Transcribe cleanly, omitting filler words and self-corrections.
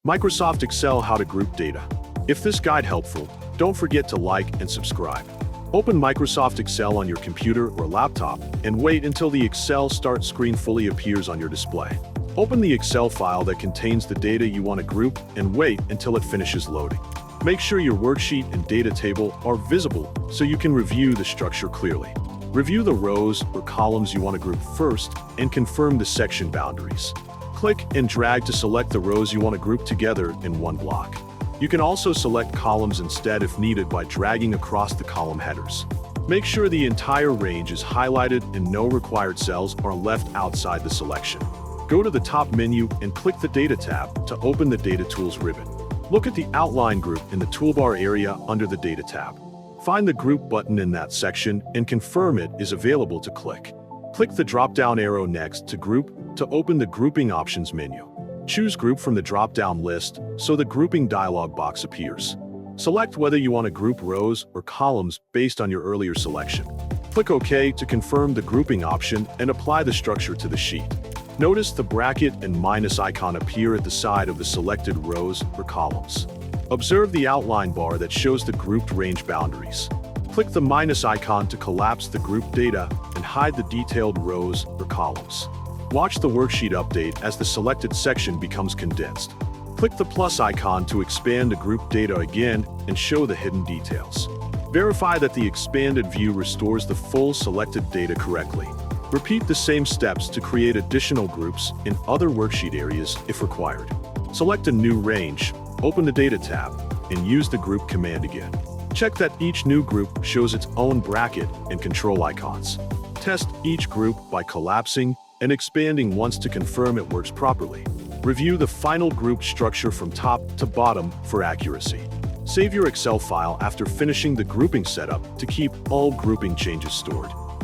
Microsoft Excel How to Group Data. If this guide helpful, don't forget to like and subscribe. Open Microsoft Excel on your computer or laptop and wait until the Excel Start screen fully appears on your display. Open the Excel file that contains the data you want to group and wait until it finishes loading. Make sure your worksheet and data table are visible so you can review the structure clearly. Review the rows or columns you want to group first and confirm the section boundaries. Click and drag to select the rows you want to group together in one block. You can also select columns instead if needed by dragging across the column headers. Make sure the entire range is highlighted and no required cells are left outside the selection. Go to the top menu and click the Data tab to open the Data Tools ribbon. Look at the Outline group in the toolbar area under the Data tab. Find the Group button in that section and confirm it is available to click. Click the drop-down arrow next to Group to open the Grouping Options menu. Choose Group from the drop-down list so the Grouping dialog box appears. Select whether you want to group rows or columns based on your earlier selection. Click OK to confirm the grouping option and apply the structure to the sheet. Notice the bracket and minus icon appear at the side of the selected rows or columns. Observe the outline bar that shows the grouped range boundaries. Click the minus icon to collapse the group data and hide the detailed rows or columns. Watch the worksheet update as the selected section becomes condensed. Click the plus icon to expand the group data again and show the hidden details. Verify that the expanded view restores the full selected data correctly. Repeat the same steps to create additional groups in other worksheet areas if required. Select a new range, open the Data tab, and use the Group command again. Check that each new group shows its own bracket and control icons. Test each group by collapsing and expanding once to confirm it works properly. Review the final group structure from top to bottom for accuracy. Save your Excel file after finishing the grouping setup to keep all grouping changes stored.